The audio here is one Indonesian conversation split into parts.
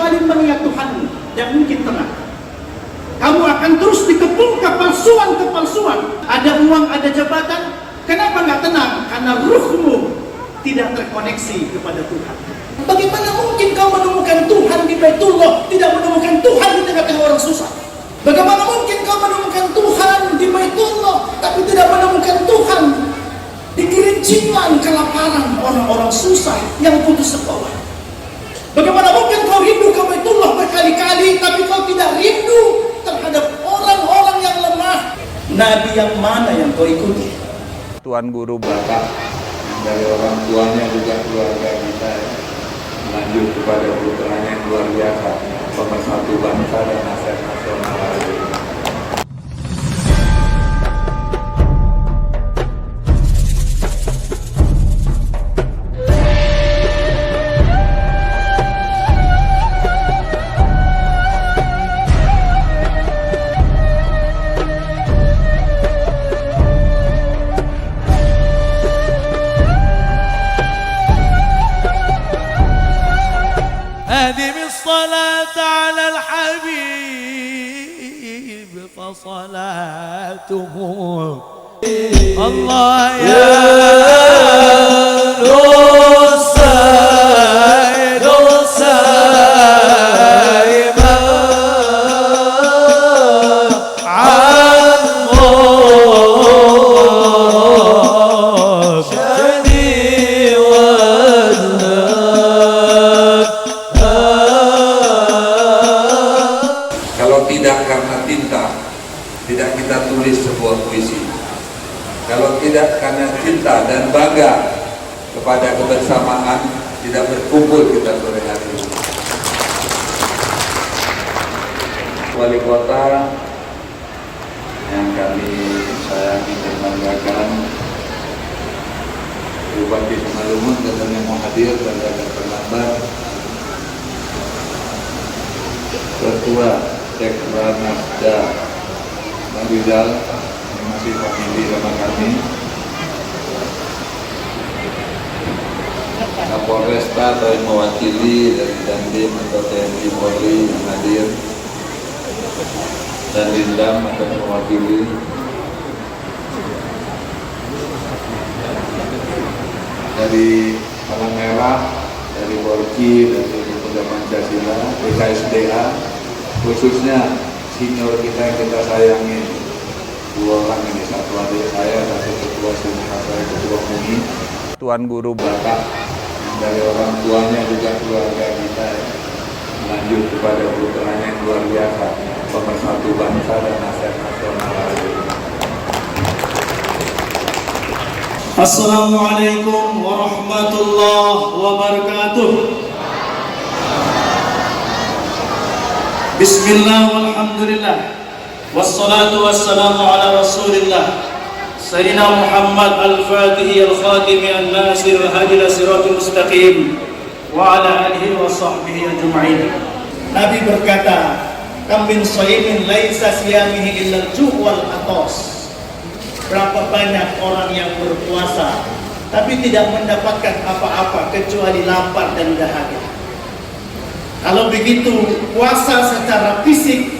kembali mengingat Tuhan, tidak mungkin tenang. Kamu akan terus dikepung kepalsuan. Ada uang, ada jabatan. Kenapa nggak tenang? Karena ruhmu tidak terkoneksi kepada Tuhan. Bagaimana mungkin kau menemukan Tuhan di Baitullah, tidak menemukan Tuhan di tengah-tengah orang susah? Bagaimana mungkin kau menemukan Tuhan di Baitullah, tapi tidak menemukan Tuhan di kerincingan kelaparan orang-orang susah yang putus sekolah? Bagaimana mungkin kau rindu ke Baitullah berkali-kali, tapi kau tidak rindu terhadap orang-orang yang lemah? Nabi yang mana yang kau ikuti? Tuan Guru Bapak dari orang tuanya juga keluarga kita lanjut kepada putranya yang luar biasa, pemersatu bangsa dan aset nasional hari ini. أدم الصلاة على الحبيب فصلاته الله يا نصير صيما عنه شدي Kalau tidak karena tinta, tidak kita tulis sebuah puisi. Kalau tidak karena cinta dan bangga kepada kebersamaan, tidak berkumpul kita sore hari ini. Wali kota yang kami sayangi dan banggakan, Bupati Simalungun katanya mau hadir dan agak terlambat. Ketua Sekranasda Bang Rizal yang masih famili sama kami, Kapolresta atau yang mewakili dari Dandim atau TNI Polri yang hadir, dan Lindam atau yang mewakili, dari Palang Merah, dari Polri, dari Pemuda Pancasila, BKSDA, khususnya senior kita yang kita sayangi, dua orang ini, satu adik saya, satu ketua senior saya, ketua MUI, Tuan Guru Bapak dari orang tuanya juga keluarga kita lanjut kepada putranya yang luar biasa, pemersatu bangsa dan aset nasional hari ini. Assalamualaikum warahmatullahi wabarakatuh. Bismillah walhamdulillah, wassalatu wassalamu ala rasulillah Sayyidina Muhammad al-Fatihi al-Khatimi al-Nasir al-Hadi al-Siratul Mustaqim wa ala alihi wa sahbihi ajma'in. Nabi berkata, kam min shaimin laisa siyamihi illa al-ju' wal atos. Berapa banyak orang yang berpuasa tapi tidak mendapatkan apa-apa kecuali lapar dan dahaga. Kalau begitu, puasa secara fisik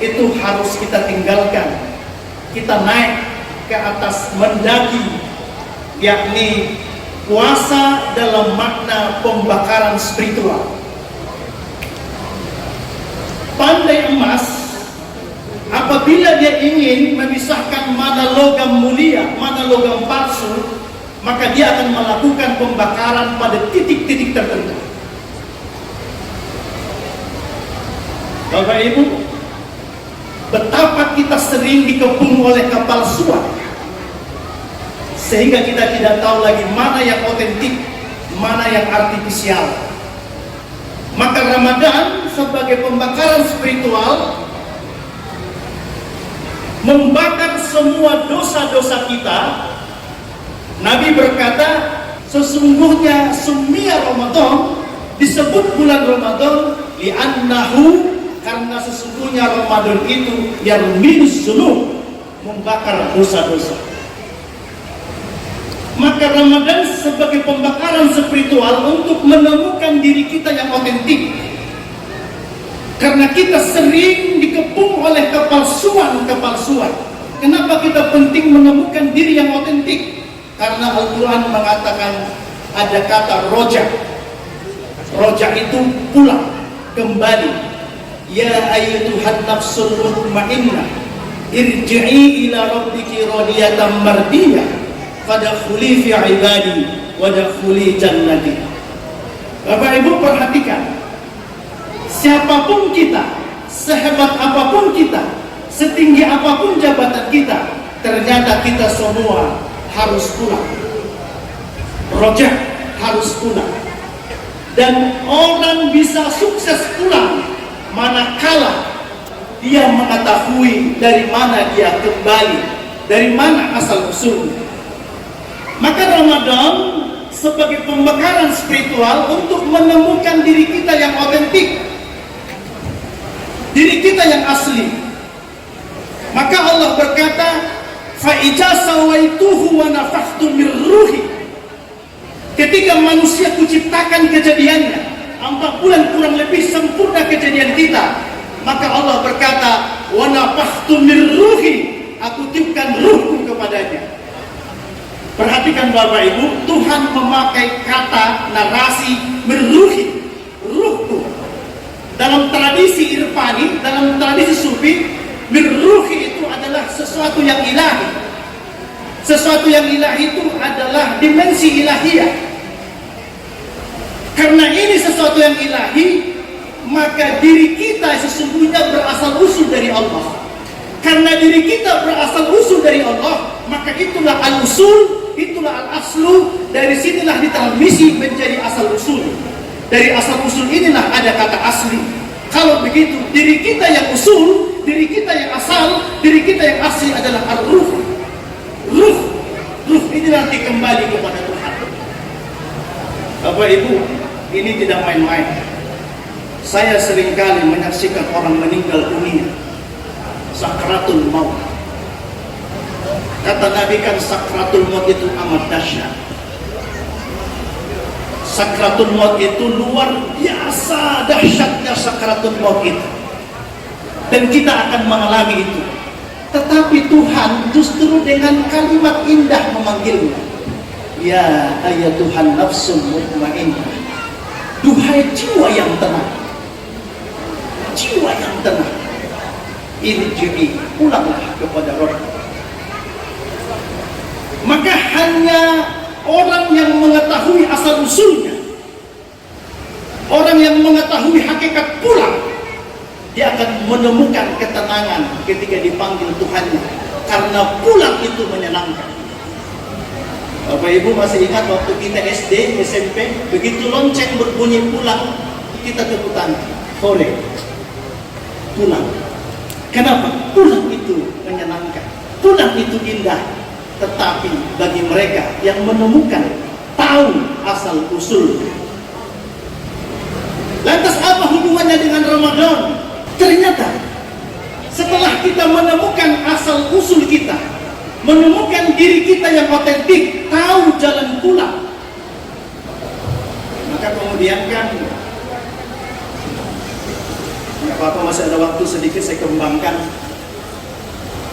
itu harus kita tinggalkan. Kita naik ke atas mendaki, yakni puasa dalam makna pembakaran spiritual. Pandai emas, apabila dia ingin memisahkan mana logam mulia, mana logam palsu, maka dia akan melakukan pembakaran pada titik-titik tertentu. Bapak Ibu, betapa kita sering dikepung oleh kepalsuan, sehingga kita tidak tahu lagi mana yang otentik, mana yang artifisial. Maka Ramadan sebagai pembakaran spiritual membakar semua dosa-dosa kita. Nabi berkata, sesungguhnya summiya Ramadan, disebut bulan Ramadan li'annahu, karena sesungguhnya Ramadan itu yarminus dzunub, membakar dosa-dosa. Maka Ramadan sebagai pembakaran spiritual untuk menemukan diri kita yang otentik, Karena kita sering dikepung oleh kepalsuan. Kenapa kita penting menemukan diri yang otentik? Karena Al-Quran mengatakan ada kata roja. Roja itu pulang, kembali. Ya ayyatuhan nafsul mutmainnah, irji'i ila rabbiki radiyatan mardiyah, fadkhuli fi ibadi wadkhuli jannati. Bapak Ibu perhatikan, siapapun kita, sehebat apapun kita, setinggi apapun jabatan kita, ternyata kita semua harus pulang. Rojak harus pulang. Dan orang bisa sukses pulang manakala dia mengetahui dari mana dia kembali, dari mana asal usulnya. Maka Ramadan sebagai pembekalan spiritual untuk menemukan diri kita yang otentik, diri kita yang asli. Maka Allah berkata, fa idza sawaituhu wa nafakhtu min ruhi. Ketika manusia kuciptakan kejadiannya, 4 bulan kurang lebih sempurna kejadian kita, maka Allah berkata, wa nafakhtu min ruhi, aku tiupkan ruhku kepadanya. Perhatikan Bapak Ibu, Tuhan memakai kata narasi min ruhi, ruhku. Dalam tradisi irfani, dalam tradisi sufi, min ruhi itu adalah sesuatu yang ilahi. Sesuatu yang ilahi itu adalah dimensi ilahiyah. Karena ini sesuatu yang ilahi, maka diri kita sesungguhnya berasal usul dari Allah. Karena diri kita berasal usul dari Allah, maka itulah al-usul, itulah al-aslu. Dari sinilah ditransmisi menjadi asal usul. Dari asal usul inilah ada kata asli. Kalau begitu, diri kita yang usul, diri kita yang asal, diri kita yang asli adalah ar-ruh. Ruh ini nanti kembali kepada Tuhan. Bapak Ibu, ini tidak main-main. Saya seringkali menyaksikan orang meninggal dunia, sakratul maut. Kata Nabi kan sakratul maut itu amat dahsyat. Sakratul maut itu luar biasa dahsyatnya sakratul maut itu. Dan kita akan mengalami itu. Tetapi Tuhan justru dengan kalimat indah memanggilnya. Ya ayyatuhan nafsul mutmainnah, duhai jiwa yang tenang, jiwa yang tenang, irji'i, pulanglah kepada Rabb. Maka hanya orang yang mengetahui asal usulnya, orang yang mengetahui hakikat pulang, dia akan menemukan ketenangan ketika dipanggil Tuhannya. Karena pulang itu menyenangkan. Bapak Ibu masih ingat waktu kita SD, SMP, begitu lonceng berbunyi pulang, kita tepuk tangan, hore, pulang. Kenapa? Pulang itu menyenangkan, pulang itu indah. Tetapi bagi mereka yang menemukan, tahu asal usul. Lantas apa hubungannya dengan Ramadan? Ternyata setelah kita menemukan asal usul kita, menemukan diri kita yang otentik, tahu jalan pulang, maka kemudian kan, nggak apa-apa, masih ada waktu sedikit saya kembangkan.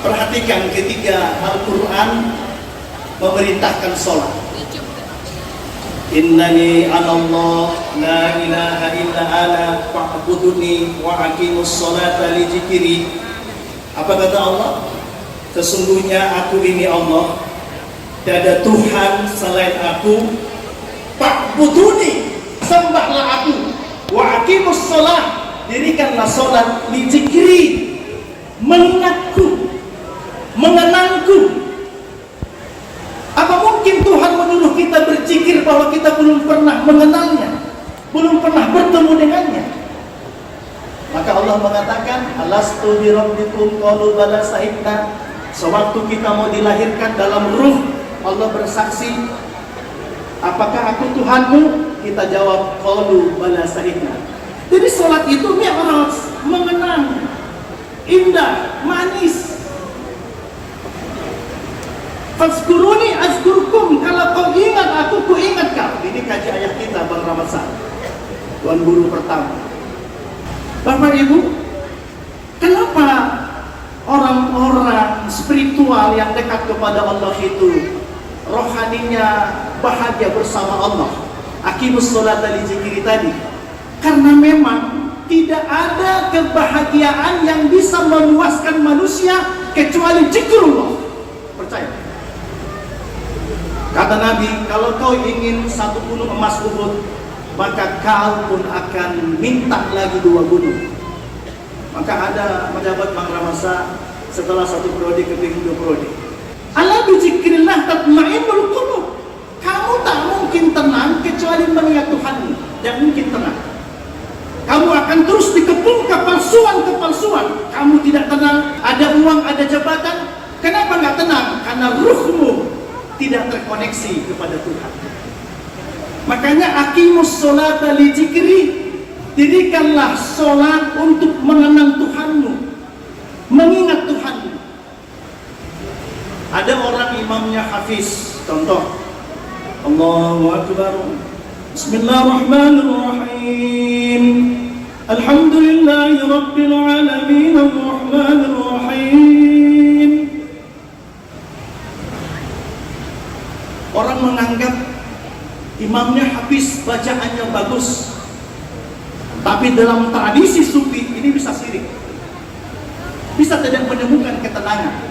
Perhatikan ketika Al-Quran memerintahkan sholat. Innani anallah la ilaha illa ana fa'buduni wa aqimus sholata li dzikri. Apa kata Allah? Sesungguhnya aku ini Allah, tidak ada Tuhan selain aku. Fa'buduni, sembahlah aku. Wa aqimus sholat, dirikanlah sholat li dzikri, mengingatku, mengenangku. Apa mungkin Tuhan menyuruh kita berzikir bahwa kita belum pernah mengenalnya, belum pernah bertemu dengannya? Maka Allah mengatakan, alastu bi rabbikum qalu bala sahibna. Sewaktu kita mau dilahirkan dalam ruh, Allah bersaksi, apakah aku Tuhanmu? Kita jawab, qalu bala sahibna. Jadi sholat itu mi'raj, mengenang, indah, manis. Fazkuruni azkurkum, kalau kau ingat aku, ku ingat kau. Ini kaji ayat kita Bang Ramazan, Tuan Guru pertama. Bapak Ibu, kenapa orang-orang spiritual yang dekat kepada Allah itu rohaninya bahagia bersama Allah? Aqimus sholata li dzikri tadi. Karena memang tidak ada kebahagiaan yang bisa memuaskan manusia kecuali zikrullah. Percaya? Kata Nabi, kalau kau ingin satu gunung emas Uhud, maka kau pun akan minta lagi 2 gunung. Maka ada pejabat Mangramasa setelah 1 periode kepingin 2 periode. Ala bizikrillah tatma'innul qulub. Kamu tak mungkin tenang kecuali mengingat Tuhanmu. Tidak mungkin tenang. Kamu akan terus dikepung kepalsuan. Kamu tidak tenang. Ada uang, ada jabatan. Kenapa nggak tenang? Karena ruhmu tidak terkoneksi kepada Tuhan. Makanya aqimus sholata li dzikri. Dirikanlah sholat untuk mengenang Tuhanmu, mengingat Tuhanmu. Ada orang imamnya hafiz, contoh Allahu Akbar, Bismillahirrahmanirrahim, Alhamdulillahi Rabbil Alamin, Ar-Rahmanirrahim. Orang menganggap imamnya hafiz, bacaannya bagus. Tapi dalam tradisi sufi ini bisa sirik, bisa tidak menemukan ketenangan.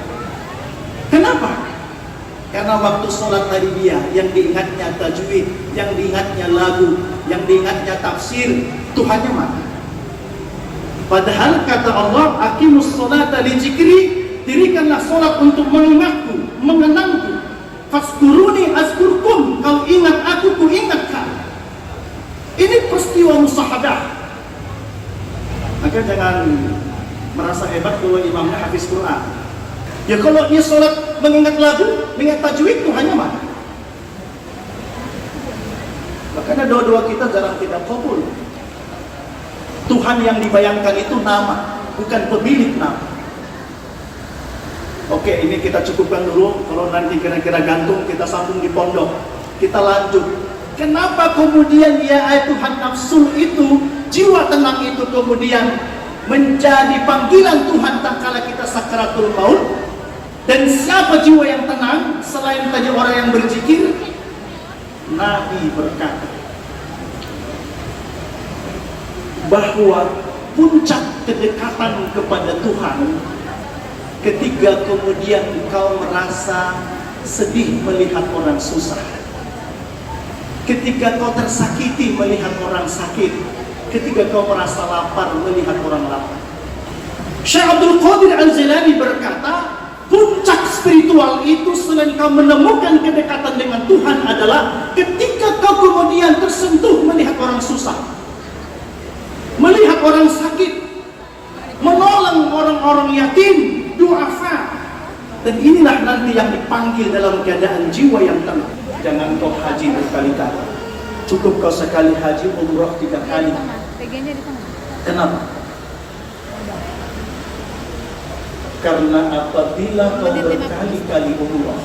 Kenapa? Karena waktu sholat tadi dia yang diingatnya tajwid, yang diingatnya lagu, yang diingatnya tafsir, Tuhannya mana? Padahal kata Allah, aqimus sholata li dzikri, dirikanlah sholat untuk mengingatku, mengenangku. Fazkuruni azkurkum, kau ingat aku, ku ingat kau. Ini peristiwa musahadah. Maka jangan merasa hebat kalau imamnya hafiz Quran. Ya kalau dia sholat mengingat lagu, mengingat tajwid, Tuhannya mana? Makanya doa-doa kita jarang tidak kabul. Tuhan yang dibayangkan itu nama, bukan pemilik nama. Oke, ini kita cukupkan dulu. Kalau nanti kira-kira gantung, kita sambung di pondok. Kita lanjut. Kenapa kemudian ya Tuhan nafsul itu, jiwa tenang itu kemudian menjadi panggilan Tuhan tak kala kita sakaratul maut? Dan siapa jiwa yang tenang selain tadi orang yang berzikir? Nabi berkata bahwa puncak kedekatan kepada Tuhan ketika kemudian engkau merasa sedih melihat orang susah, ketika kau tersakiti melihat orang sakit, ketika kau merasa lapar melihat orang lapar. Syekh Abdul Qadir Al-Jilani berkata, puncak spiritual itu selain kau menemukan kedekatan dengan Tuhan adalah ketika kau kemudian tersentuh melihat orang susah, melihat orang sakit, menolong orang-orang yatim, duafa. Dan inilah nanti yang dipanggil dalam keadaan jiwa yang tenang. Jangan kau haji berkali-kali, cukup kau sekali haji, umrah 3 kali. Kenapa? Karena apabila kau berkali-kali umrah,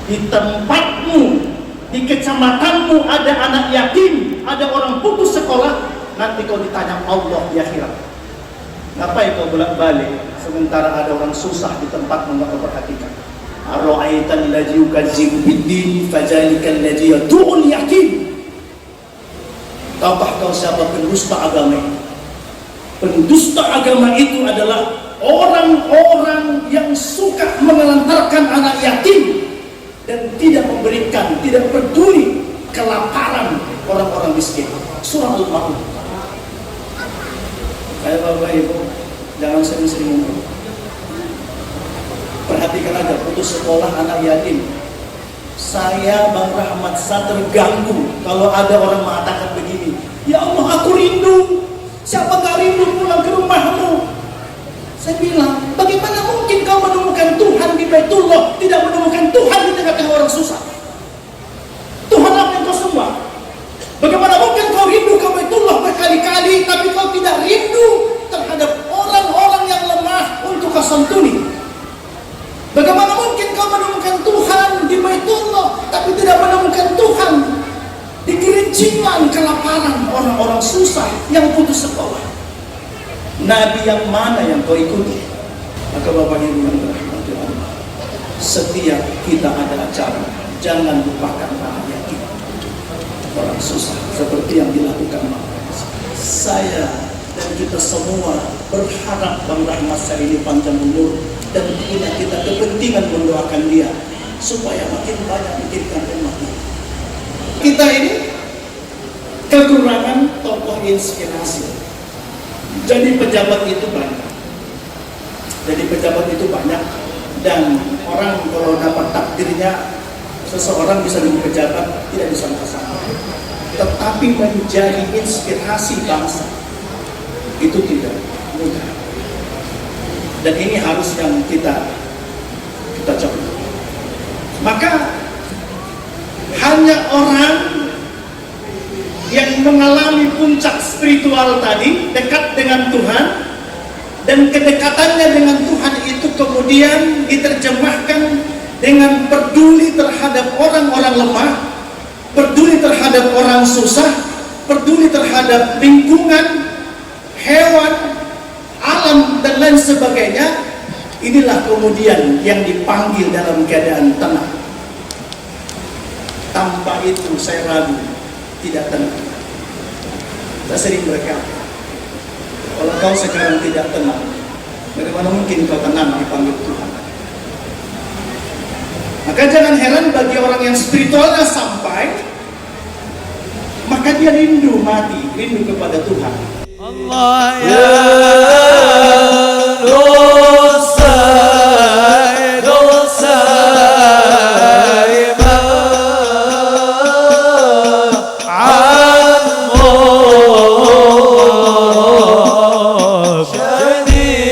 di tempatmu, di kecamatanmu ada anak yatim, ada orang putus sekolah, nanti kau ditanya Allah di akhirat. Ngapain kau bolak-balik sementara ada orang susah di tempatmu nggak kau perhatikan? Ara'aital ladzi yukazzibu bid-din fazalikal ladzi yad'ul yatim. Tahukah kau siapa pendusta agama itu? Pendusta agama itu adalah orang-orang yang suka menelantarkan anak yatim dan tidak memberikan, tidak peduli kelaparan orang-orang miskin. Surah Al-Ma'un. Kayak Bapak Ibu, jangan sering-sering ngomong. Perhatikan aja, putus sekolah anak yatim. Saya Bang Rahmat terganggu kalau ada orang mengatakan begini, ya Allah aku rindu. Siapa gak rindu pulang ke rumahmu? Saya bilang, bagaimana mungkin kau menemukan Tuhan di Baitullah, tidak menemukan Tuhan di tengah-tengah orang susah? Tuhan apa yang kau sembah? Bagaimana mungkin kau rindu ke Baitullah berkali-kali, tapi kau tidak rindu terhadap orang-orang yang lemah untuk kau santuni? Bagaimana mungkin kau menemukan Tuhan di Baitullah, tapi tidak menemukan Tuhan di gereja kegencingan, kelaparan orang-orang susah yang putus sekolah. Nabi yang mana yang kau ikuti? Maka Bapak Ibu yang dirahmati Allah, setiap kita ada acara, jangan lupakan rakyat kita, orang susah, seperti yang dilakukan saya dan kita semua berharap Bang Rahmat saya ini panjang umur, dan punya kita kepentingan mendoakan dia supaya makin banyak bikinkan umat ini. Kita ini kekurangan tokoh inspirasi. Jadi pejabat itu banyak, dan orang kalau dapat takdirnya seseorang bisa menjadi pejabat tidak disangka-sangka, tetapi menjadi inspirasi bangsa itu tidak mudah, dan ini harus yang kita coba. Maka hanya orang yang mengalami puncak spiritual tadi, dekat dengan Tuhan, dan kedekatannya dengan Tuhan itu kemudian diterjemahkan dengan peduli terhadap orang-orang lemah, peduli terhadap orang susah, peduli terhadap lingkungan, hewan, alam, dan lain sebagainya. Inilah kemudian yang dipanggil dalam keadaan tenang. Tanpa itu saya ragu tidak tenang. Saya sering berkata, kalau kau sekarang tidak tenang, bagaimana mungkin kau tenang dipanggil Tuhan? Maka jangan heran bagi orang yang spiritualnya sampai, maka dia rindu mati, rindu kepada Tuhan. Allah ya Rusai Rusai anmu syadi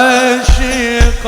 عاشق